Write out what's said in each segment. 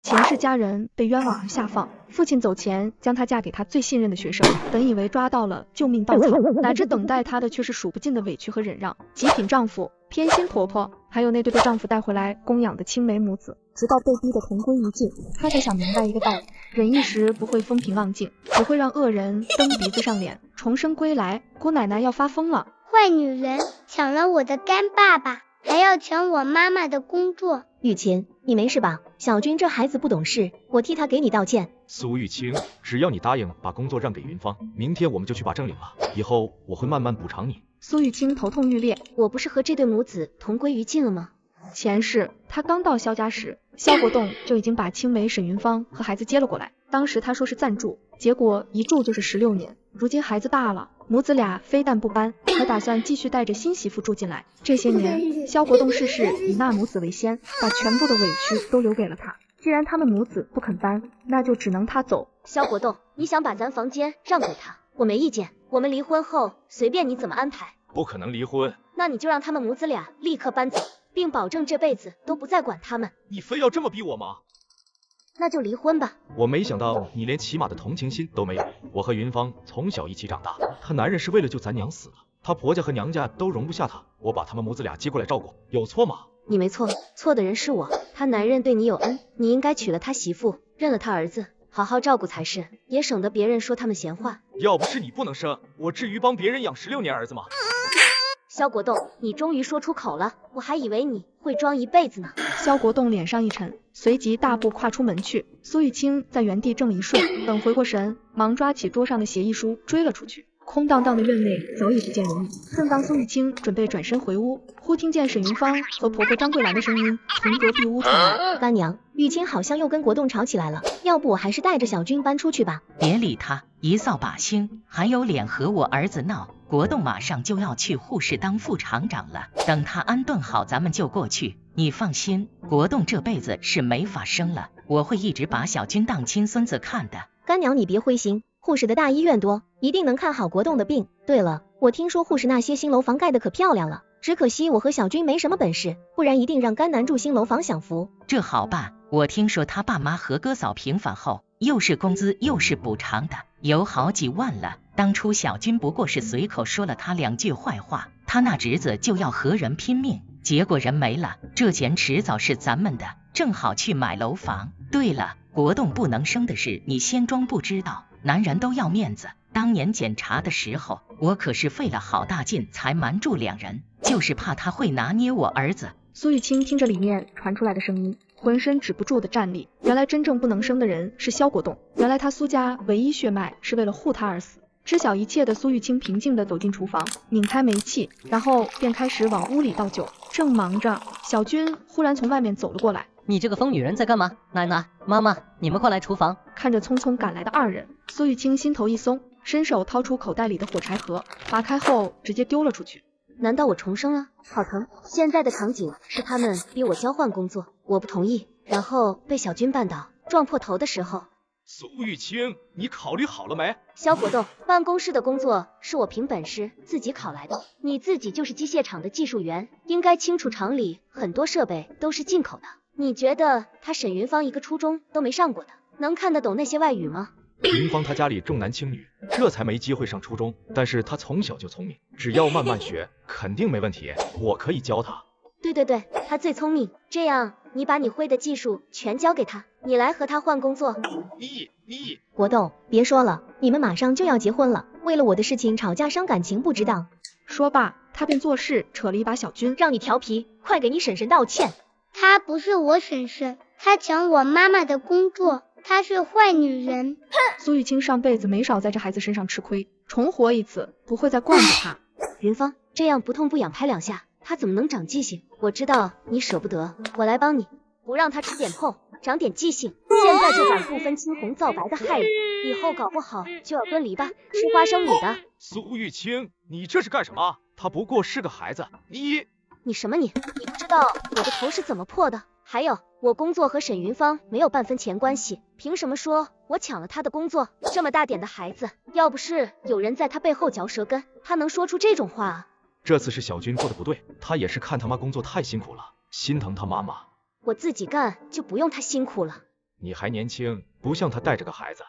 秦氏家人被冤枉而下放，父亲走前将她嫁给他最信任的学生，本以为抓到了救命稻草，哪知等待她的却是数不尽的委屈和忍让。极品丈夫、偏心婆婆，还有那对被丈夫带回来供养的青梅母子，直到被逼得同归于尽，她才想明白一个道理：忍一时不会风平浪静，只会让恶人蹬鼻子上脸，重生归来。姑奶奶要发疯了！坏女人抢了我的干爸爸，还要抢我妈妈的工作。雨晴，你没事吧？小军这孩子不懂事，我替他给你道歉。苏玉清，只要你答应把工作让给云芳，明天我们就去把证领了，以后我会慢慢补偿你。苏玉清头痛欲裂，我不是和这对母子同归于尽了吗？前世他刚到萧家时，萧国栋就已经把青梅、沈云芳和孩子接了过来，当时他说是暂住，结果一住就是16年。如今孩子大了，母子俩非但不搬，还打算继续带着新媳妇住进来。这些年，萧国栋事事以那母子为先，把全部的委屈都留给了他。既然他们母子不肯搬，那就只能他走。萧国栋，你想把咱房间让给他，我没意见，我们离婚后随便你怎么安排。不可能离婚，那你就让他们母子俩立刻搬走，并保证这辈子都不再管他们。你非要这么逼我吗？那就离婚吧。我没想到你连起码的同情心都没有。我和云芳从小一起长大，她男人是为了救咱娘死的，她婆家和娘家都容不下她，我把他们母子俩接过来照顾，有错吗？你没错，错的人是我。他男人对你有恩，你应该娶了他媳妇，认了他儿子，好好照顾才是，也省得别人说他们闲话。要不是你不能生，我至于帮别人养16年儿子吗？萧国栋，你终于说出口了，我还以为你会装一辈子呢。萧国栋脸上一沉，随即大步跨出门去。苏玉清在原地怔了一瞬，等回过神，忙抓起桌上的协议书追了出去。空荡荡的院内早已不见人影。正当苏玉清准备转身回屋，忽听见沈云芳和婆婆张桂兰的声音从隔壁屋传来。干娘，玉清好像又跟国栋吵起来了，要不我还是带着小军搬出去吧。别理他，一扫把星，还有脸和我儿子闹。国栋马上就要去护士当副厂长了，等他安顿好咱们就过去。你放心，国栋这辈子是没法生了，我会一直把小军当亲孙子看的。干娘你别灰心，护士的大医院多，一定能看好国栋的病。对了，我听说护士那些新楼房盖得可漂亮了，只可惜我和小军没什么本事，不然一定让甘南住新楼房享福。这好办，我听说他爸妈和哥嫂平反后，又是工资又是补偿的，有好几万了。当初小军不过是随口说了他2句坏话，他那侄子就要和人拼命，结果人没了，这钱迟早是咱们的，正好去买楼房。对了，国栋不能生的事你先装不知道，男人都要面子。当年检查的时候，我可是费了好大劲才瞒住2人，就是怕他会拿捏我儿子。苏玉清听着里面传出来的声音，浑身止不住的站立。原来真正不能生的人是萧国栋，原来他苏家唯一血脉是为了护他而死。知晓一切的苏玉清平静地走进厨房，拧开煤气，然后便开始往屋里倒酒。正忙着，小军忽然从外面走了过来。你这个疯女人在干嘛？奶奶、妈妈，你们快来厨房！看着匆匆赶来的2人，苏玉清心头一松，伸手掏出口袋里的火柴盒，拔开后直接丢了出去。难道我重生了？好疼！现在的场景是他们逼我交换工作，我不同意，然后被小军绊倒，撞破头的时候。苏玉清，你考虑好了没？萧国栋，办公室的工作是我凭本事自己考来的，你自己就是机械厂的技术员，应该清楚厂里很多设备都是进口的。你觉得他沈云芳一个初中都没上过的，能看得懂那些外语吗？云芳她家里重男轻女，这才没机会上初中，但是她从小就聪明，只要慢慢学，肯定没问题，我可以教她。对，他最聪明，这样你把你会的技术全交给他，你来和他换工作。你国栋，别说了，你们马上就要结婚了，为了我的事情吵架伤感情不值当。说罢，他便作势扯了一把小军，让你调皮，快给你婶婶道歉。她不是我婶婶，她抢我妈妈的工作，她是坏女人。苏玉清上辈子没少在这孩子身上吃亏，重活一次不会再惯着他。云芳，这样不痛不痒拍2下，他怎么能长记性？我知道你舍不得，我来帮你，不让他吃点痛，长点记性。现在就把不分青红皂白的害人，以后搞不好就要蹲篱笆吃花生米的。苏玉清，你这是干什么？他不过是个孩子，你什么你不知道我的头是怎么破的？还有，我工作和沈云芳没有半分钱关系，凭什么说我抢了他的工作？这么大点的孩子，要不是有人在他背后嚼舌根，他能说出这种话啊？这次是小军做的不对，他也是看他妈工作太辛苦了，心疼他妈妈。我自己干就不用他辛苦了。你还年轻，不像他带着个孩子。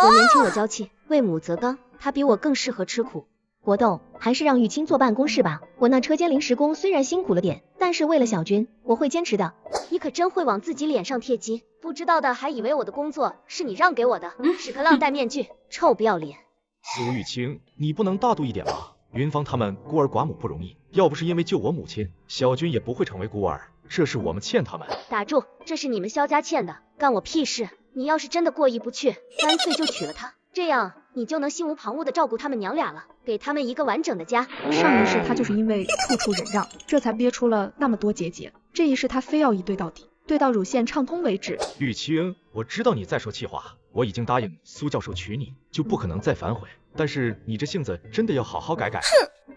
我年轻我娇气，为母则刚，他比我更适合吃苦。国栋，还是让玉清坐办公室吧。我那车间临时工虽然辛苦了点，但是为了小军，我会坚持的。你可真会往自己脸上贴金，不知道的还以为我的工作是你让给我的，屎壳郎戴面具，臭不要脸。苏玉清，你不能大度一点吗？云芳他们孤儿寡母不容易，要不是因为救我母亲，小军也不会成为孤儿，这是我们欠他们。打住，这是你们萧家欠的，干我屁事。你要是真的过意不去，干脆就娶了她，这样你就能心无旁骛的照顾他们娘俩了，给他们一个完整的家。上一世他就是因为处处忍让，这才憋出了那么多结节，这一世他非要一对到底，对到乳腺畅通为止。玉清，我知道你在说气话，我已经答应苏教授娶你，就不可能再反悔，但是你这性子真的要好好改改。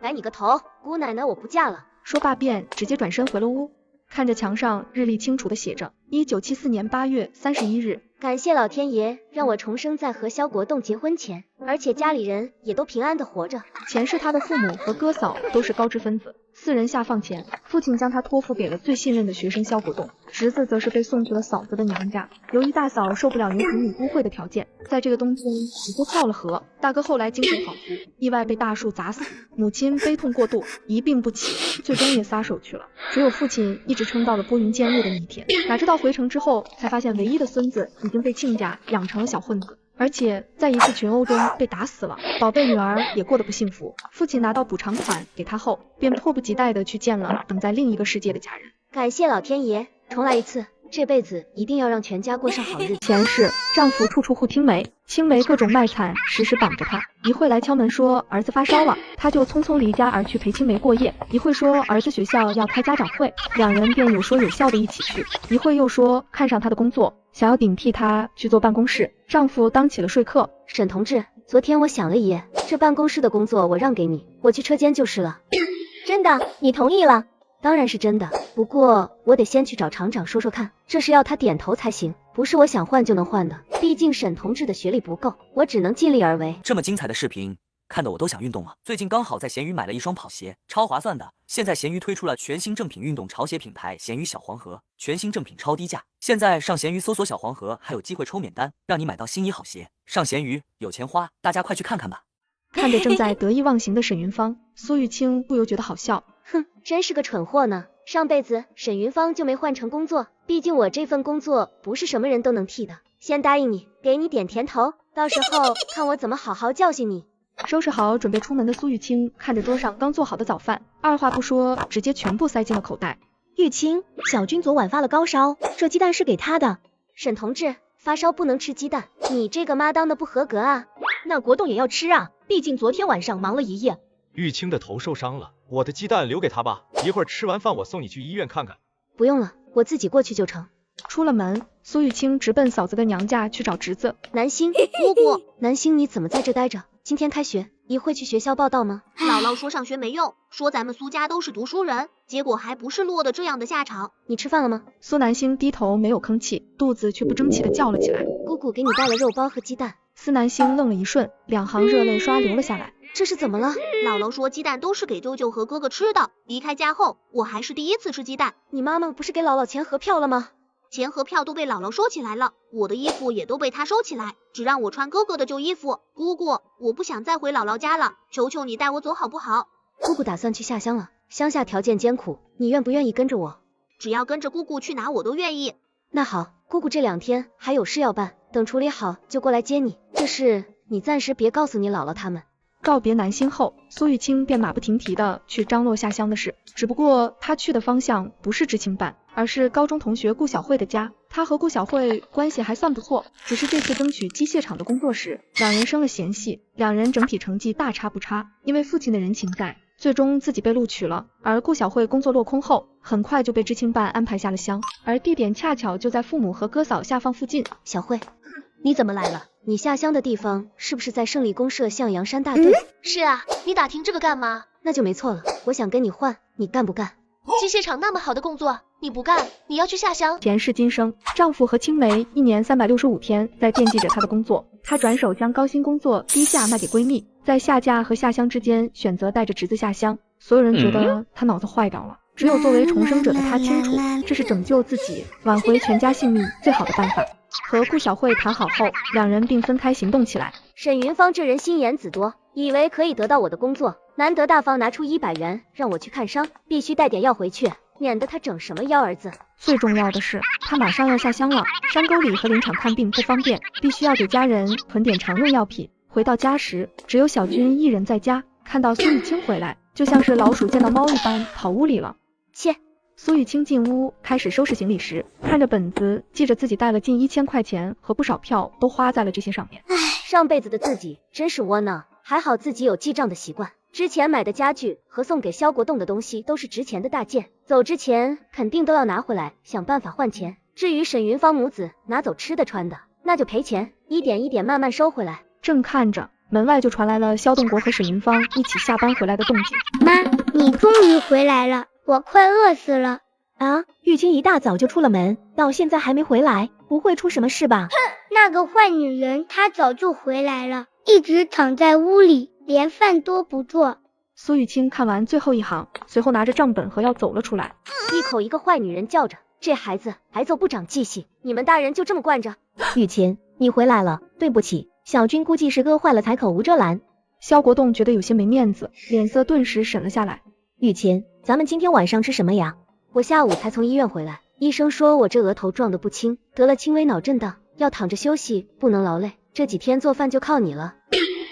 改你个头，姑奶奶我不嫁了。说罢便直接转身回了屋，看着墙上日历清楚的写着1974年8月31日。感谢老天爷让我重生在和萧国栋结婚前，而且家里人也都平安的活着。前世他的父母和哥嫂都是高知分子，4人下放前，父亲将他托付给了最信任的学生萧国栋，侄子则是被送去了嫂子的娘家。由于大嫂受不了年子女污秽的条件，在这个冬天直接跳了河。大哥后来精神恍惚，意外被大树砸死，母亲悲痛过度，一病不起，最终也撒手去了。只有父亲一直撑到了拨云见日的那一天，哪知道回城之后才发现唯一的孙子已经被亲家养成了小混子，而且在一次群殴中被打死了，宝贝女儿也过得不幸福。父亲拿到补偿款给她后，便迫不及待地去见了等在另一个世界的家人。感谢老天爷，重来一次，这辈子一定要让全家过上好日子。前世丈夫处处护青梅，青梅各种卖惨，时时绑着她。一会来敲门说儿子发烧了，她就匆匆离家而去陪青梅过夜。一会说儿子学校要开家长会，两人便有说有笑的一起去。一会又说看上她的工作，想要顶替她去坐办公室，丈夫当起了说客。沈同志，昨天我想了一夜，这办公室的工作我让给你，我去车间就是了。真的？你同意了？当然是真的，不过我得先去找厂长说说看，这是要他点头才行，不是我想换就能换的，毕竟沈同志的学历不够，我只能尽力而为。这么精彩的视频，看得我都想运动了。最近刚好在闲鱼买了一双跑鞋，超划算的。现在闲鱼推出了全新正品运动潮鞋品牌闲鱼小黄盒，全新正品超低价。现在上闲鱼搜索小黄盒，还有机会抽免单，让你买到心仪好鞋。上闲鱼有钱花，大家快去看看吧。看着正在得意忘形的沈云芳，苏玉清不由觉得好笑。哼，真是个蠢货呢。上辈子沈云芳就没换成工作，毕竟我这份工作不是什么人都能替的。先答应你，给你点甜头，到时候看我怎么好好教训你。收拾好准备出门的苏玉清看着桌上刚做好的早饭，二话不说直接全部塞进了口袋。玉清，小军昨晚发了高烧，这鸡蛋是给他的。沈同志，发烧不能吃鸡蛋，你这个妈当的不合格啊。那国栋也要吃啊，毕竟昨天晚上忙了一夜。玉清的头受伤了，我的鸡蛋留给他吧，一会儿吃完饭我送你去医院看看。不用了，我自己过去就成。出了门，苏玉清直奔嫂子的娘家去找侄子南星。姑姑，南星你怎么在这待着？今天开学，你会去学校报到吗？姥姥说上学没用，说咱们苏家都是读书人，结果还不是落得这样的下场。你吃饭了吗？苏南星低头没有吭气，肚子却不争气的叫了起来。姑姑给你带了肉包和鸡蛋。司南星愣了一瞬，两行热泪刷流了下来。这是怎么了？姥姥说鸡蛋都是给舅舅和哥哥吃的，离开家后我还是第一次吃鸡蛋。你妈妈不是给姥姥钱和票了吗？钱和票都被姥姥收起来了，我的衣服也都被她收起来，只让我穿哥哥的旧衣服。姑姑，我不想再回姥姥家了，求求你带我走好不好？姑姑打算去下乡了，乡下条件艰苦，你愿不愿意跟着我？只要跟着姑姑去哪我都愿意。那好，姑姑这2天还有事要办，等处理好就过来接你。这事你暂时别告诉你姥姥他们。告别南星后，苏玉清便马不停蹄的去张罗下乡的事，只不过他去的方向不是知青办，而是高中同学顾小慧的家。他和顾小慧关系还算不错，只是这次争取机械厂的工作时，两人生了嫌隙，两人整体成绩大差不差。因为父亲的人情在，最终自己被录取了。而顾小慧工作落空后，很快就被知青办安排下了乡，而地点恰巧就在父母和哥嫂下放附近。小慧，你怎么来了？你下乡的地方是不是在胜利公社向阳山大队？是啊，你打听这个干嘛？那就没错了，我想跟你换，你干不干？机械厂那么好的工作，你不干，你要去下乡。前世今生，丈夫和青梅1年365天在惦记着她的工作，她转手将高薪工作低价卖给闺蜜，在下嫁和下乡之间选择带着侄子下乡。所有人觉得她脑子坏掉了，只有作为重生者的他清楚，这是拯救自己、挽回全家性命最好的办法。和顾小慧谈好后，两人并分开行动起来。沈云芳这人心眼子多，以为可以得到我的工作，难得大方拿出100元让我去看伤，必须带点药回去，免得他整什么幺儿子。最重要的是，他马上要下乡了，山沟里和林场看病不方便，必须要给家人囤点常用药品。回到家时，只有小军一人在家，看到苏雨清回来，就像是老鼠见到猫一般跑屋里了。切！苏雨清进屋开始收拾行李时，看着本子，记着自己带了近1000块钱和不少票都花在了这些上面。上辈子的自己真是窝囊，还好自己有记账的习惯。之前买的家具和送给萧国栋的东西都是值钱的大件，走之前肯定都要拿回来，想办法换钱。至于沈云芳母子拿走吃的穿的，那就赔钱，一点一点慢慢收回来。正看着，门外就传来了萧栋国和沈云芳一起下班回来的动静。妈，你终于回来了，我快饿死了。啊，玉清一大早就出了门，到现在还没回来，不会出什么事吧？那个坏女人她早就回来了，一直躺在屋里，连饭都不做。苏雨清看完最后一行，随后拿着账本和药走了出来，一口一个坏女人叫着，这孩子挨揍不长记性，你们大人就这么惯着？雨晴，你回来了，对不起，小军估计是饿坏了才口无遮拦。萧国栋觉得有些没面子，脸色顿时沈了下来。雨晴，咱们今天晚上吃什么呀？我下午才从医院回来，医生说我这额头撞得不轻，得了轻微脑震荡，要躺着休息，不能劳累，这几天做饭就靠你了。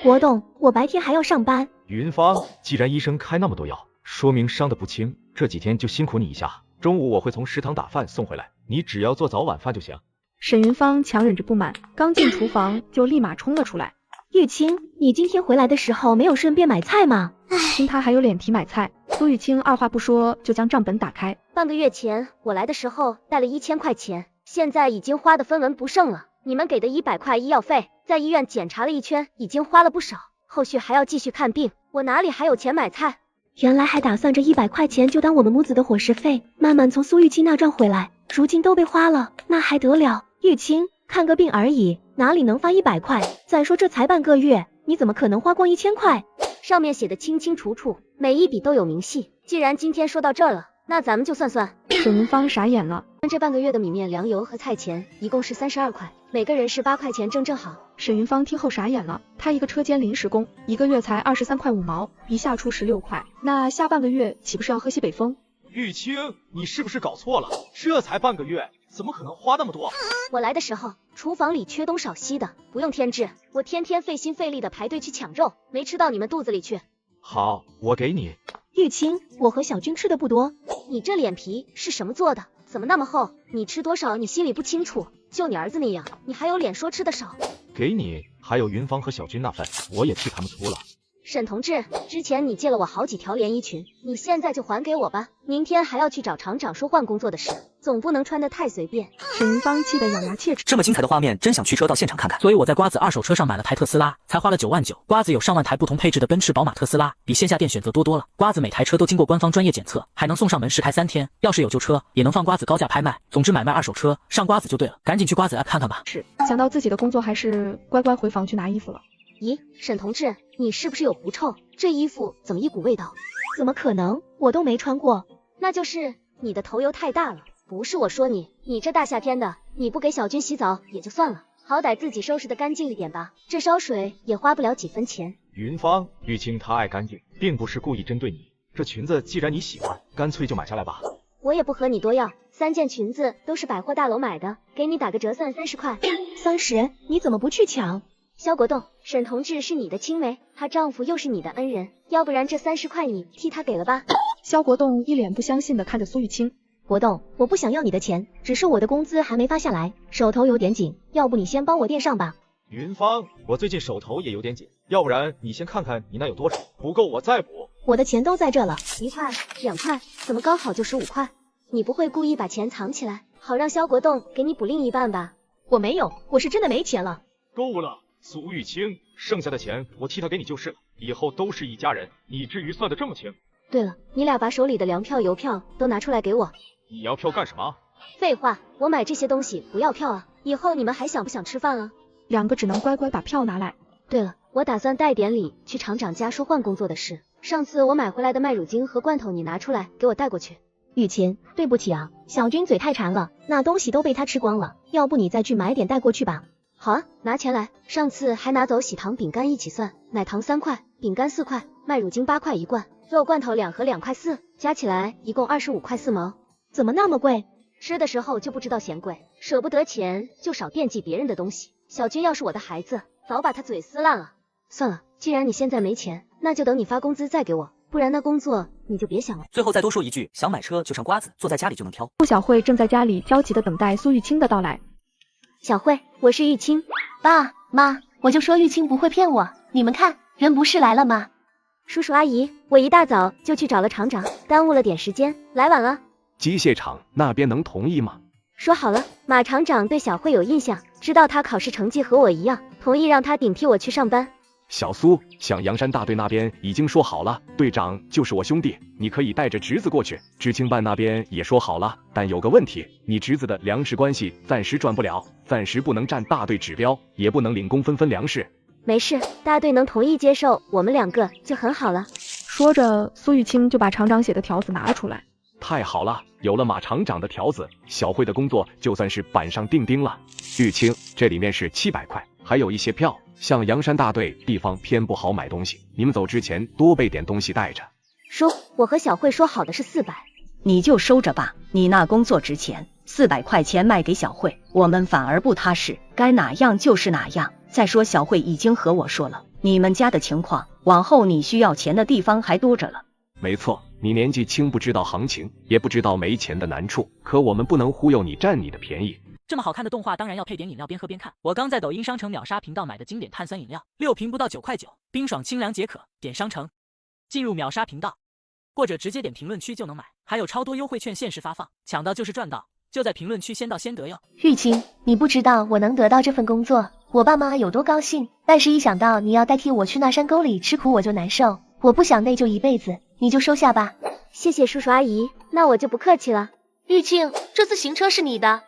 国栋，我白天还要上班。云芳，既然医生开那么多药，说明伤得不轻，这几天就辛苦你一下。中午我会从食堂打饭送回来，你只要做早晚饭就行。沈云芳强忍着不满，刚进厨房就立马冲了出来。玉清，你今天回来的时候没有顺便买菜吗？听他还有脸提买菜，苏雨清二话不说就将账本打开。半个月前我来的时候带了1000块钱，现在已经花得分文不剩了。你们给的100块医药费，在医院检查了一圈，已经花了不少，后续还要继续看病，我哪里还有钱买菜？原来还打算这100块钱就当我们母子的伙食费，慢慢从苏玉清那赚回来，如今都被花了，那还得了？玉清，看个病而已，哪里能发100块？再说这才半个月，你怎么可能花光1000块？上面写的清清楚楚，每一笔都有明细。既然今天说到这儿了，那咱们就算算。沈云芳傻眼了，这半个月的米面粮油和菜钱一共是32块，每个人是8块钱正好。沈云芳听后傻眼了，她一个车间临时工，一个月才23块5毛，一下出16块，那下半个月岂不是要喝西北风？玉清，你是不是搞错了？这才半个月，怎么可能花那么多？我来的时候，厨房里缺东少西的，不用添置，我天天费心费力的排队去抢肉，没吃到你们肚子里去。好，我给你。玉清，我和小军吃的不多。你这脸皮是什么做的？怎么那么厚？你吃多少你心里不清楚？就你儿子那样，你还有脸说吃的少？给你，还有云芳和小军那份，我也替他们出了。沈同志，之前你借了我好几条连衣裙，你现在就还给我吧。明天还要去找厂长说换工作的事，总不能穿得太随便。沈云芳气得咬牙切齿。这么精彩的画面，真想驱车到现场看看。所以我在瓜子二手车上买了台特斯拉，才花了9万9。瓜子有上万台不同配置的奔驰、宝马、特斯拉，比线下店选择多了。瓜子每台车都经过官方专业检测，还能送上门试开3天。要是有旧车，也能放瓜子高价拍卖。总之买卖二手车上瓜子就对了，赶紧去瓜子 app 看看吧。是，想到自己的工作，还是乖乖回房去拿衣服了。咦，沈同志，你是不是有狐臭？这衣服怎么一股味道？怎么可能？我都没穿过。那就是你的头油太大了。不是我说你，你这大夏天的，你不给小军洗澡也就算了，好歹自己收拾得干净一点吧。这烧水也花不了几分钱。云芳，玉清她爱干净，并不是故意针对你。这裙子既然你喜欢，干脆就买下来吧。我也不和你多要，3件裙子都是百货大楼买的，给你打个折算30块。30？你怎么不去抢？萧国栋，沈同志是你的青梅，她丈夫又是你的恩人，要不然这30块你替他给了吧。萧国栋一脸不相信的看着苏玉清。国栋，我不想要你的钱，只是我的工资还没发下来，手头有点紧，要不你先帮我垫上吧。云芳，我最近手头也有点紧，要不然你先看看你那有多少，不够我再补。我的钱都在这了。1块、2块，怎么刚好就15块？你不会故意把钱藏起来，好让萧国栋给你补另一半吧？我没有，我是真的没钱了。够了，苏玉清，剩下的钱我替他给你就是了，以后都是一家人，你至于算得这么清？对了，你俩把手里的粮票、邮票都拿出来给我。你要票干什么？废话，我买这些东西不要票啊，以后你们还想不想吃饭啊？两个只能乖乖把票拿来。对了，我打算带点礼去厂长家说换工作的事，上次我买回来的麦乳精和罐头你拿出来给我带过去。雨晴，对不起啊，小军嘴太馋了，那东西都被他吃光了，要不你再去买点带过去吧。好啊，拿钱来。上次还拿走喜糖饼干一起算，奶糖3块，饼干4块，麦乳精8块一罐，肉罐头2盒2块4，加起来一共25块4毛。怎么那么贵？吃的时候就不知道嫌贵，舍不得钱就少惦记别人的东西。小军要是我的孩子，早把他嘴撕烂了。算了，既然你现在没钱，那就等你发工资再给我，不然那工作你就别想了。最后再多说一句，想买车就上瓜子，坐在家里就能挑。顾小慧正在家里焦急地等待苏玉清的到来。小慧，我是玉清。爸妈，我就说玉清不会骗我，你们看，人不是来了吗？叔叔阿姨，我一大早就去找了厂长，耽误了点时间，来晚了。机械厂那边能同意吗？说好了，马厂长对小慧有印象，知道她考试成绩和我一样，同意让她顶替我去上班。小苏，向阳山大队那边已经说好了，队长就是我兄弟，你可以带着侄子过去。知青办那边也说好了，但有个问题，你侄子的粮食关系暂时转不了，暂时不能占大队指标，也不能领工分粮食。没事，大队能同意接受我们2个就很好了。说着，苏玉清就把厂长写的条子拿了出来。太好了，有了马厂长的条子，小慧的工作就算是板上钉钉了。玉清，这里面是700块，还有一些票。像阳山大队地方偏不好买东西，你们走之前多备点东西带着。叔，我和小慧说好的是400，你就收着吧，你那工作值钱，400块钱卖给小慧，我们反而不踏实，该哪样就是哪样。再说小慧已经和我说了，你们家的情况，往后你需要钱的地方还多着了。没错，你年纪轻不知道行情，也不知道没钱的难处，可我们不能忽悠你占你的便宜。这么好看的动画当然要配点饮料边喝边看。我刚在抖音商城秒杀频道买的经典碳酸饮料，6瓶不到9块9，冰爽清凉解渴。点商城，进入秒杀频道，或者直接点评论区就能买，还有超多优惠券限时发放，抢到就是赚到，就在评论区先到先得哟。玉清，你不知道我能得到这份工作，我爸妈有多高兴，但是一想到你要代替我去那山沟里吃苦我就难受，我不想内疚一辈子，你就收下吧。谢谢叔叔阿姨，那我就不客气了。玉清，这自行车是你的？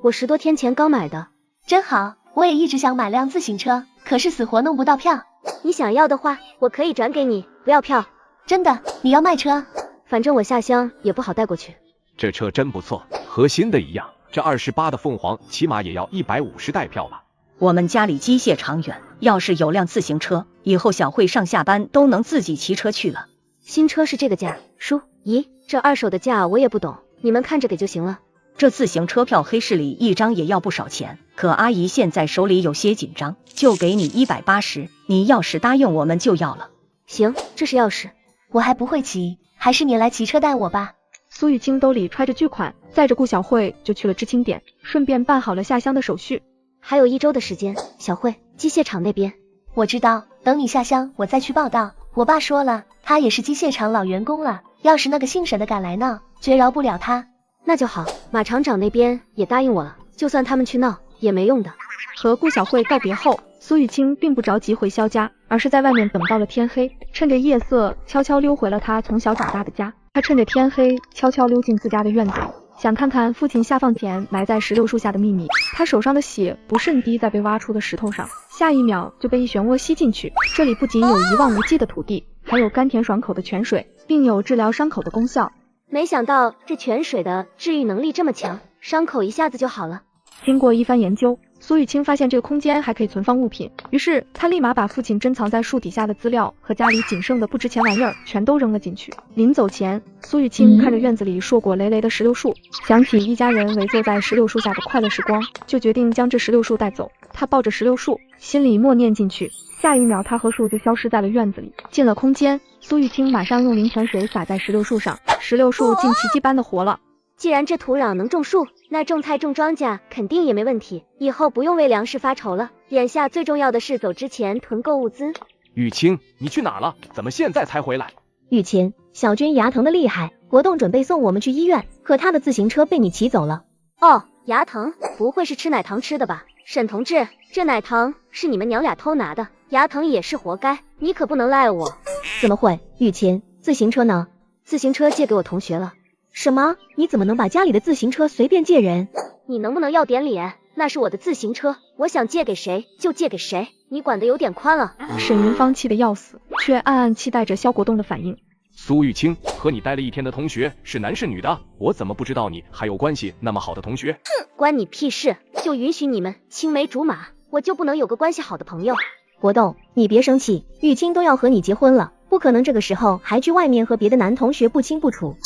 我10多天前刚买的。真好，我也一直想买辆自行车，可是死活弄不到票。你想要的话，我可以转给你，不要票。真的？你要卖车？反正我下乡也不好带过去。这车真不错，和新的一样。这28的凤凰起码也要150带票吧。我们家里机械厂远，要是有辆自行车，以后小慧上下班都能自己骑车去了。新车是这个价，叔姨，这二手的价我也不懂，你们看着给就行了。这自行车票黑市里一张也要不少钱，可阿姨现在手里有些紧张，就给你180，你要是答应我们就要了。行，这是钥匙。我还不会骑，还是你来骑车带我吧。苏玉清兜里揣着巨款，载着顾小慧就去了知青点，顺便办好了下乡的手续。还有1周的时间，小慧，机械厂那边。我知道，等你下乡我再去报道。我爸说了，他也是机械厂老员工了，要是那个姓沈的敢来闹，绝饶不了他。那就好，马厂长那边也答应我了，就算他们去闹也没用的。和顾小慧告别后，苏玉清并不着急回萧家，而是在外面等到了天黑，趁着夜色悄悄溜回了他从小长大的家。他趁着天黑悄悄溜进自家的院子里，想看看父亲下放前埋在石榴树下的秘密。他手上的血不慎滴在被挖出的石头上，下一秒就被一漩涡吸进去。这里不仅有一望无际的土地，还有甘甜爽口的泉水，并有治疗伤口的功效。没想到这泉水的治愈能力这么强，伤口一下子就好了。经过一番研究，苏玉清发现这个空间还可以存放物品，于是他立马把父亲珍藏在树底下的资料和家里仅剩的不值钱玩意儿全都扔了进去。临走前，苏玉清看着院子里硕果累累的石榴树，想起一家人围坐在石榴树下的快乐时光，就决定将这石榴树带走。他抱着石榴树，心里默念进去，下一秒他和树就消失在了院子里。进了空间，苏玉清马上用灵泉水洒在石榴树上，石榴树竟奇迹般的活了。既然这土壤能种树，那种菜种庄稼肯定也没问题，以后不用为粮食发愁了。眼下最重要的是走之前囤购物资。雨清，你去哪了？怎么现在才回来？雨晴，小军牙疼的厉害，国栋准备送我们去医院，可他的自行车被你骑走了。哦，牙疼，不会是吃奶糖吃的吧？沈同志，这奶糖是你们娘俩偷拿的，牙疼也是活该，你可不能赖我。怎么会？雨晴，自行车呢？自行车借给我同学了。什么？你怎么能把家里的自行车随便借人？你能不能要点脸？那是我的自行车，我想借给谁就借给谁，你管得有点宽了。沈云芳气得要死，却暗暗期待着肖国栋的反应。苏玉清，和你待了一天的同学是男是女的？我怎么不知道你还有关系那么好的同学？哼，关你屁事！就允许你们青梅竹马，我就不能有个关系好的朋友？国栋，你别生气，玉清都要和你结婚了，不可能这个时候还去外面和别的男同学不清不楚。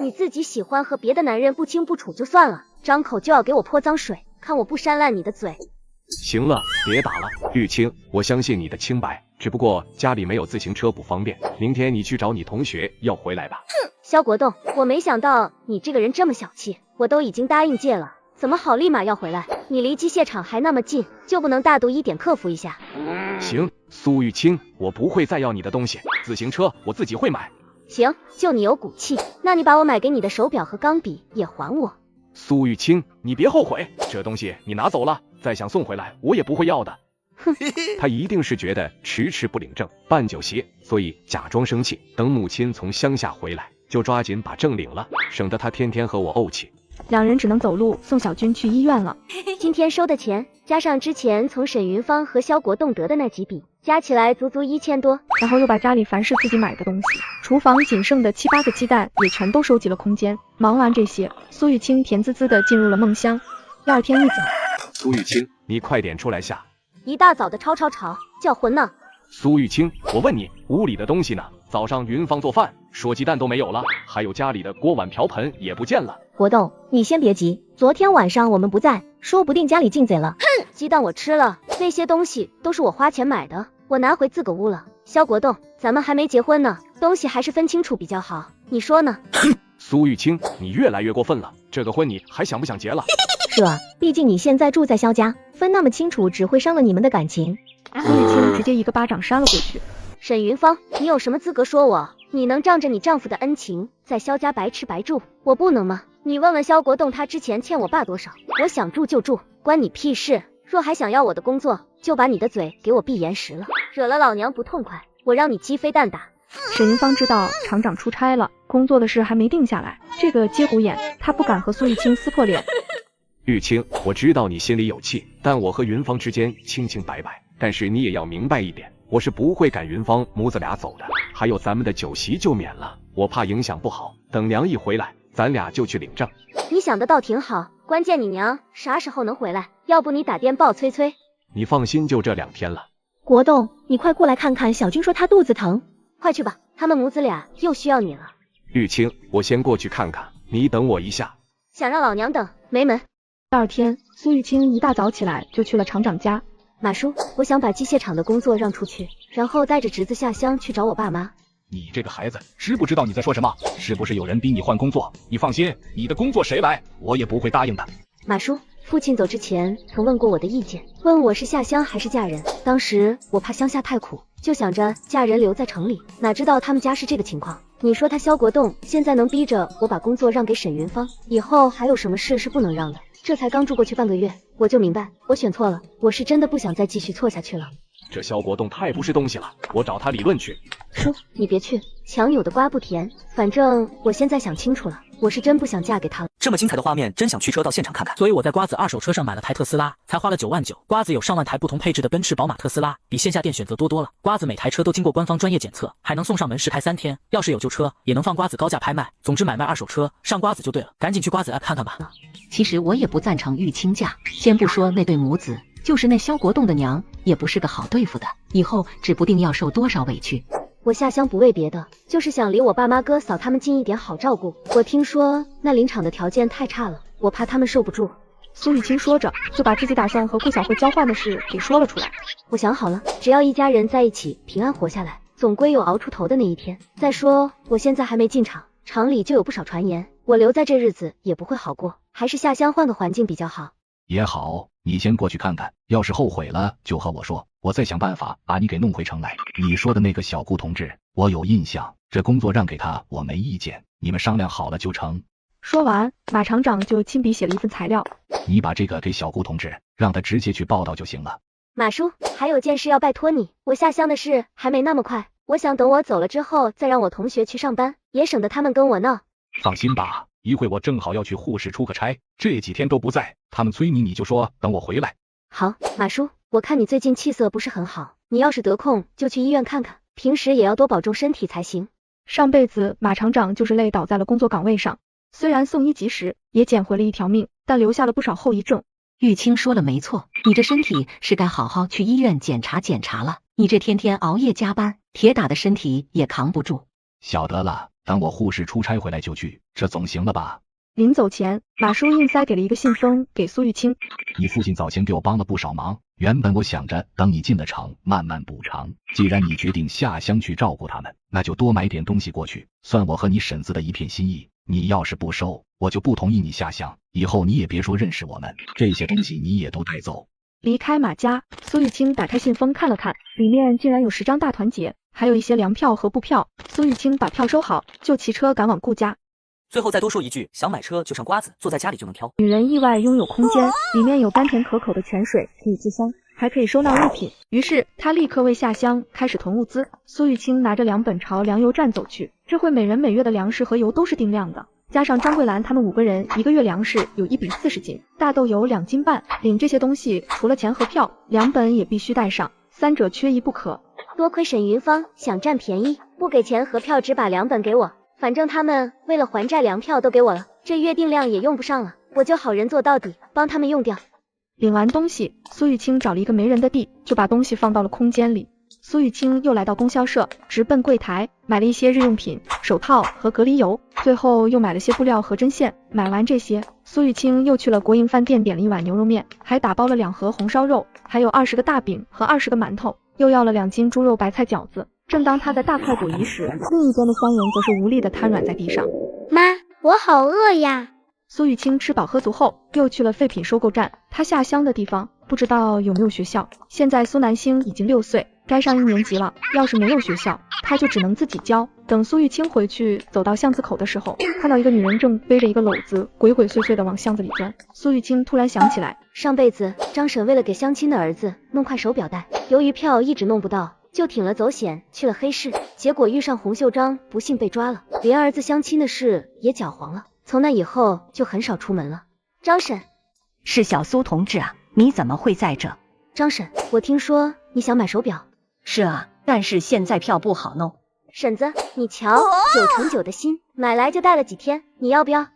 你自己喜欢和别的男人不清不楚就算了，张口就要给我泼脏水，看我不扇烂你的嘴！行了，别打了，玉清，我相信你的清白，只不过家里没有自行车不方便，明天你去找你同学要回来吧。哼，肖国栋，我没想到你这个人这么小气，我都已经答应借了，怎么好立马要回来？你离机械厂还那么近，就不能大度一点克服一下？行，苏玉清，我不会再要你的东西，自行车我自己会买。行，就你有骨气，那你把我买给你的手表和钢笔也还我。苏玉清，你别后悔，这东西你拿走了，再想送回来我也不会要的。哼，他一定是觉得迟迟不领证，办酒席，所以假装生气，等母亲从乡下回来，就抓紧把证领了，省得他天天和我怄气。两人只能走路送小军去医院了。今天收的钱，加上之前从沈云芳和肖国栋得的那几笔，加起来足足1000多。然后又把家里凡是自己买的东西，厨房仅剩的7、8个鸡蛋也全都收集了空间。忙完这些，苏玉清甜滋滋的进入了梦乡。第二天一早，苏玉清，你快点出来下！一大早的吵，叫魂呢？苏玉清，我问你，屋里的东西呢？早上云芳做饭，说鸡蛋都没有了，还有家里的锅碗瓢盆也不见了。国栋，你先别急，昨天晚上我们不在，说不定家里进贼了。哼，鸡蛋我吃了，那些东西都是我花钱买的，我拿回自个屋了。肖国栋，咱们还没结婚呢，东西还是分清楚比较好，你说呢？苏玉清，你越来越过分了，这个婚你还想不想结了？是啊，毕竟你现在住在肖家，分那么清楚只会伤了你们的感情。苏玉清直接一个巴掌扇了过去。沈云芳，你有什么资格说我？你能仗着你丈夫的恩情在肖家白吃白住，我不能吗？你问问肖国栋，他之前欠我爸多少？我想住就住，关你屁事！若还想要我的工作，就把你的嘴给我闭严实了，惹了老娘不痛快，我让你鸡飞蛋打。沈云芳知道厂长出差了，工作的事还没定下来，这个节骨眼，她不敢和苏玉清撕破脸。玉清，我知道你心里有气，但我和云芳之间清清白白，但是你也要明白一点，我是不会赶云芳母子俩走的，还有咱们的酒席就免了，我怕影响不好，等娘一回来，咱俩就去领证。你想的倒挺好，关键你娘啥时候能回来？要不你打电报催催。你放心，就这2天了。国栋，你快过来看看，小军说他肚子疼。快去吧，他们母子俩又需要你了。玉清，我先过去看看，你等我一下。想让老娘等，没门。第二天，苏玉清一大早起来就去了厂长家。马叔，我想把机械厂的工作让出去，然后带着侄子下乡去找我爸妈。你这个孩子，知不知道你在说什么？是不是有人逼你换工作？你放心，你的工作谁来，我也不会答应的。马叔，父亲走之前曾问过我的意见，问我是下乡还是嫁人。当时我怕乡下太苦，就想着嫁人留在城里，哪知道他们家是这个情况。你说他肖国栋现在能逼着我把工作让给沈云芳，以后还有什么事是不能让的？这才刚住过去半个月，我就明白我选错了，我是真的不想再继续错下去了。这肖国栋太不是东西了，我找他理论去。叔，你别去，强扭的瓜不甜。反正我现在想清楚了，我是真不想嫁给他了。这么精彩的画面，真想驱车到现场看看。所以我在瓜子二手车上买了台特斯拉，才花了9万9。瓜子有上万台不同配置的奔驰、宝马、特斯拉，比线下店选择多多了。瓜子每台车都经过官方专业检测，还能送上门试开3天。要是有旧车，也能放瓜子高价拍卖。总之买卖二手车上瓜子就对了，赶紧去瓜子 app 看看吧。其实我也不赞成玉清嫁，先不说那对母子，就是那肖国栋的娘也不是个好对付的，以后指不定要受多少委屈。我下乡不为别的，就是想离我爸妈哥嫂他们近一点，好照顾。我听说那林场的条件太差了，我怕他们受不住。苏玉清说着，就把自己打算和顾小慧交换的事给说了出来。我想好了，只要一家人在一起平安活下来，总归有熬出头的那一天。再说我现在还没进厂，厂里就有不少传言，我留在这日子也不会好过，还是下乡换个环境比较好。也好，你先过去看看，要是后悔了就和我说，我再想办法把你给弄回城来。你说的那个小顾同志，我有印象，这工作让给他我没意见，你们商量好了就成。说完，马厂长就亲笔写了一份材料。你把这个给小顾同志，让他直接去报道就行了。马叔，还有件事要拜托你，我下乡的事还没那么快，我想等我走了之后再让我同学去上班，也省得他们跟我闹。放心吧，一会我正好要去护士出个差，这几天都不在，他们催你你就说等我回来。好，马叔，我看你最近气色不是很好，你要是得空就去医院看看，平时也要多保重身体才行。上辈子马厂长就是累倒在了工作岗位上，虽然送医及时，也捡回了一条命，但留下了不少后遗症。玉清说了没错，你这身体是该好好去医院检查检查了。你这天天熬夜加班，铁打的身体也扛不住。晓得了，等我护士出差回来就去，这总行了吧？临走前，马叔硬塞给了一个信封给苏玉清。你父亲早前给我帮了不少忙，原本我想着等你进了城慢慢补偿。既然你决定下乡去照顾他们，那就多买点东西过去，算我和你婶子的一片心意。你要是不收，我就不同意你下乡，以后你也别说认识我们，这些东西你也都带走。离开马家，苏玉清打开信封看了看，里面竟然有10张大团结，还有一些粮票和布票。苏玉清把票收好，就骑车赶往顾家。最后再多说一句，想买车就上瓜子，坐在家里就能挑。女人意外拥有空间，里面有甘甜可口的泉水可以制香，还可以收纳物品。于是她立刻为下乡开始囤物资。苏玉清拿着2本朝粮油站走去，这回每人每月的粮食和油都是定量的，加上张桂兰他们5个人1个月粮食有1比40斤，大豆油2斤半。领这些东西除了钱和票，2本也必须带上，3者缺一不可。多亏沈云芳想占便宜，不给钱和票，只把2本给我。反正他们为了还债，粮票都给我了，这月定量也用不上了，我就好人做到底，帮他们用掉。领完东西，苏玉清找了一个没人的地，就把东西放到了空间里。苏玉清又来到供销社，直奔柜台，买了一些日用品、手套和隔离油，最后又买了些布料和针线。买完这些，苏玉清又去了国营饭店点了1碗牛肉面，还打包了2盒红烧肉，还有20个大饼和20个馒头，又要了2斤猪肉白菜饺子。正当他在大快朵颐时，另一边的香人则是无力的瘫软在地上。妈，我好饿呀！苏玉清吃饱喝足后，又去了废品收购站。他下乡的地方不知道有没有学校。现在苏南星已经6岁，该上1年级了。要是没有学校，他就只能自己教。等苏玉清回去，走到巷子口的时候，看到一个女人正背着一个篓子，鬼鬼祟祟的往巷子里钻。苏玉清突然想起来，上辈子张婶为了给相亲的儿子弄块手表带，由于票一直弄不到，就铤了走险去了黑市，结果遇上洪秀章，不幸被抓了，连儿子相亲的事也搅黄了。从那以后就很少出门了。张婶，是小苏同志啊，你怎么会在这？张婶，我听说你想买手表。是啊，但是现在票不好弄。婶子，你瞧，9成9的新，买来就戴了几天，你要不要？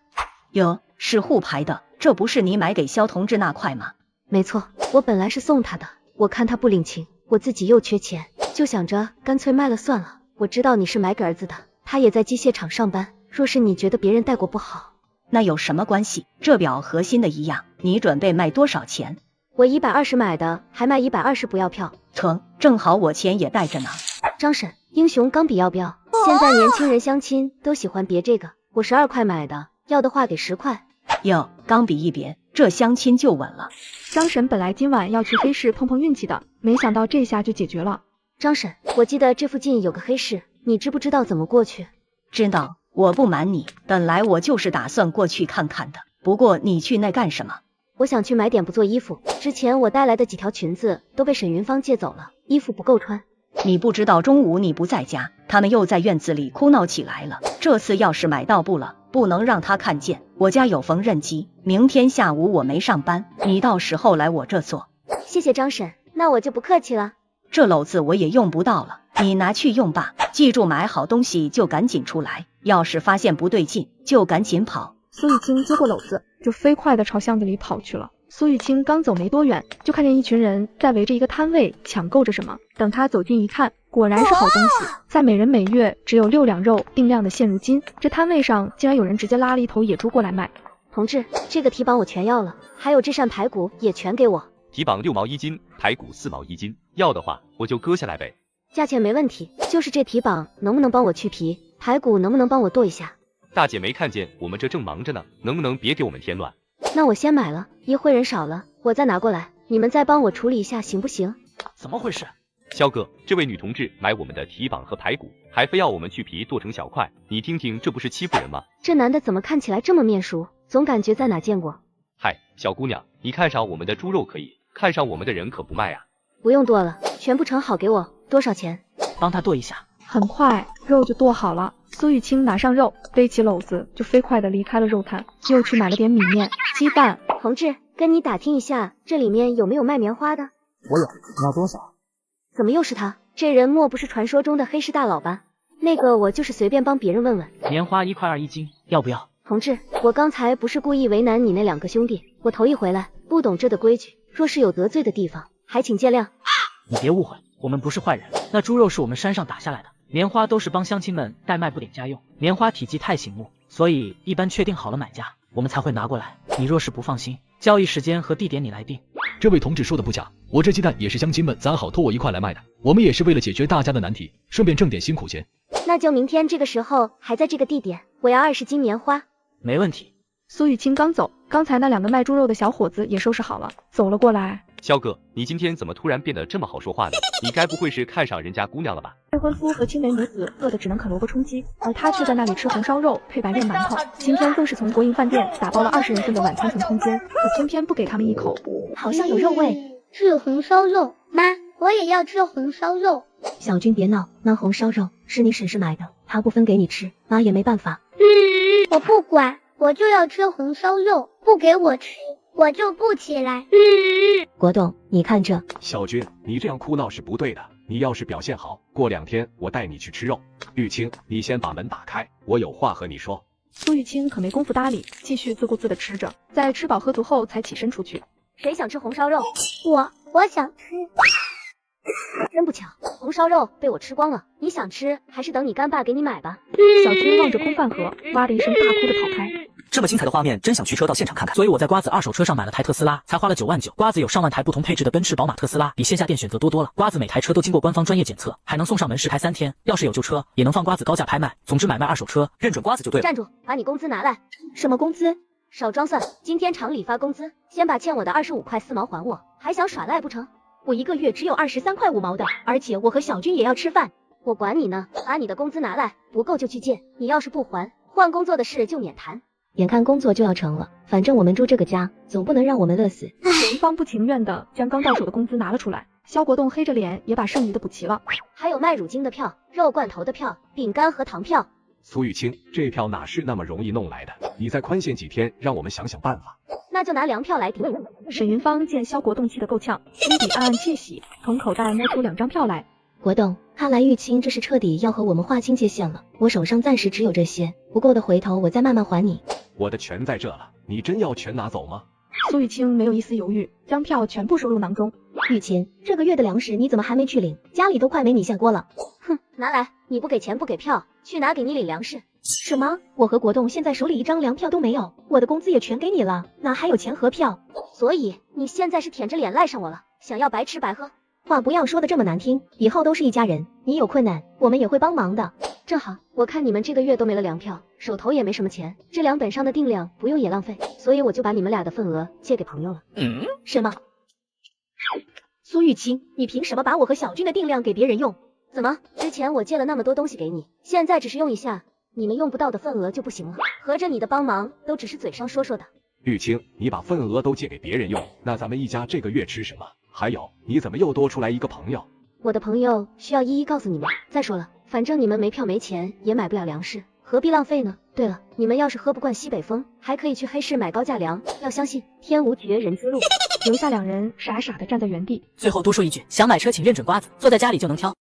哟，是沪牌的，这不是你买给肖同志那块吗？没错，我本来是送他的，我看他不领情，我自己又缺钱，就想着干脆卖了算了。我知道你是买给儿子的，他也在机械厂上班，若是你觉得别人戴过不好，那有什么关系？这表和新的一样，你准备卖多少钱？我120买的，还卖120不要票。成，正好我钱也带着呢。张婶，英雄钢笔要不要？现在年轻人相亲都喜欢别这个，我12块买的，要的话给10块。哟，钢笔一别，这相亲就稳了。张婶本来今晚要去黑市碰碰运气的，没想到这下就解决了。张婶，我记得这附近有个黑市，你知不知道怎么过去？知道，我不瞒你，本来我就是打算过去看看的。不过你去那干什么？我想去买点不做衣服，之前我带来的几条裙子都被沈云芳借走了，衣服不够穿。你不知道中午你不在家，他们又在院子里哭闹起来了。这次要是买到布了，不能让他看见。我家有缝纫机，明天下午我没上班，你到时候来我这做。谢谢张婶，那我就不客气了。这篓子我也用不到了，你拿去用吧。记住买好东西就赶紧出来，要是发现不对劲就赶紧跑。苏玉清接过篓子，就飞快地朝巷子里跑去了。苏玉清刚走没多远，就看见一群人在围着一个摊位抢购着什么。等他走近一看，果然是好东西，在每人每月只有6两肉定量的现如金。这摊位上竟然有人直接拉了一头野猪过来卖。同志，这个蹄膀我全要了，还有这扇排骨也全给我。蹄膀6毛1斤，排骨4毛1斤，要的话我就割下来呗。价钱没问题，就是这蹄膀能不能帮我去皮，排骨能不能帮我剁一下？大姐没看见我们这正忙着呢，能不能别给我们添乱？那我先买了，一会人少了我再拿过来，你们再帮我处理一下行不行？怎么回事？肖哥，这位女同志买我们的蹄膀和排骨，还非要我们去皮剁成小块，你听听这不是欺负人吗？这男的怎么看起来这么面熟，总感觉在哪见过。嗨，小姑娘，你看上我们的猪肉可以，看上我们的人可不卖啊。不用剁了，全部盛好给我，多少钱？帮他剁一下。很快肉就剁好了，苏玉清拿上肉，背起篓子就飞快地离开了肉摊，又去买了点米面、鸡蛋。同志，跟你打听一下，这里面有没有卖棉花的？我有，你要多少？怎么又是他？这人莫不是传说中的黑市大佬吧？那个我就是随便帮别人问问。棉花1块2一斤，要不要？同志，我刚才不是故意为难你那2个兄弟，我头一回来，不懂这的规矩，若是有得罪的地方，还请见谅。你别误会，我们不是坏人，那猪肉是我们山上打下来的，棉花都是帮乡亲们代卖不点家用。棉花体积太醒目，所以一般确定好了买家，我们才会拿过来。你若是不放心，交易时间和地点你来定。这位同志说的不假，我这鸡蛋也是乡亲们攒好托我一块来卖的，我们也是为了解决大家的难题，顺便挣点辛苦钱。那就明天这个时候还在这个地点，我要20斤棉花。没问题。苏雨清刚走，刚才那2个卖猪肉的小伙子也收拾好了，走了过来。肖哥，你今天怎么突然变得这么好说话呢？你该不会是看上人家姑娘了吧？未婚夫和青梅母子饿得只能啃萝卜充饥，而他却在那里吃红烧肉配白面馒头。今天更是从国营饭店打包了20人份的晚餐存空间，可偏偏不给他们一口。好像有肉味。是红烧肉，妈，我也要吃红烧肉。小军别闹，那红烧肉是你婶婶买的，她不分给你吃，妈也没办法。我不管，我就要吃红烧肉，不给我吃，我就不起来。国栋，你看这。小军，你这样哭闹是不对的，你要是表现好，过2天我带你去吃肉。玉清，你先把门打开，我有话和你说。苏玉清可没工夫搭理，继续自顾自的吃着，在吃饱喝足后才起身出去。谁想吃红烧肉？我想吃。真不巧，红烧肉被我吃光了。你想吃，还是等你干爸给你买吧。小军望着空饭盒，哇的一声大哭的跑开。这么精彩的画面，真想驱车到现场看看。所以我在瓜子二手车上买了台特斯拉，才花了9万9。瓜子有上万台不同配置的奔驰、宝马、特斯拉，比线下店选择多多了。瓜子每台车都经过官方专业检测，还能送上门试开3天。要是有旧车，也能放瓜子高价拍卖。总之买卖二手车，认准瓜子就对了。站住，把你工资拿来。什么工资？少装蒜，今天厂里发工资，先把欠我的25块4毛还我，还想耍赖不成？我一个月只有23块5毛的，而且我和小军也要吃饭。我管你呢，把你的工资拿来，不够就去借。你要是不还，换工作的事就免谈。眼看工作就要成了，反正我们住这个家，总不能让我们饿死。沈云芳不情愿的将刚到手的工资拿了出来，肖国栋黑着脸也把剩余的补齐了，还有卖乳精的票、肉罐头的票、饼干和糖票。苏雨清，这票哪是那么容易弄来的？你再宽限几天，让我们想想办法。那就拿粮票来抵。沈云芳见肖国栋气得够呛，心底暗暗窃喜，从口袋摸出2张票来。国栋，看来玉清这是彻底要和我们划清界限了。我手上暂时只有这些，不够的回头我再慢慢还你。我的全在这了，你真要全拿走吗？苏雨清没有一丝犹豫，将票全部收入囊中。玉清，这个月的粮食你怎么还没去领？家里都快没米下锅了。哼，拿来！你不给钱不给票，去哪给你领粮食？什么？我和国栋现在手里1张粮票都没有，我的工资也全给你了，哪还有钱和票？所以你现在是舔着脸赖上我了，想要白吃白喝？话不要说的这么难听，以后都是一家人，你有困难，我们也会帮忙的。正好，我看你们这个月都没了粮票，手头也没什么钱，这2本上的定量不用也浪费，所以我就把你们俩的份额借给朋友了。什么？苏玉清，你凭什么把我和小军的定量给别人用？怎么，之前我借了那么多东西给你，现在只是用一下，你们用不到的份额就不行了？合着你的帮忙都只是嘴上说说的。玉清，你把份额都借给别人用，那咱们一家这个月吃什么？还有，你怎么又多出来一个朋友？我的朋友需要一一告诉你们。再说了，反正你们没票没钱，也买不了粮食，何必浪费呢？对了，你们要是喝不惯西北风，还可以去黑市买高价粮。要相信天无绝人之路。留下2人傻傻的站在原地。最后多说一句，想买车请认准瓜子，坐在家里就能挑。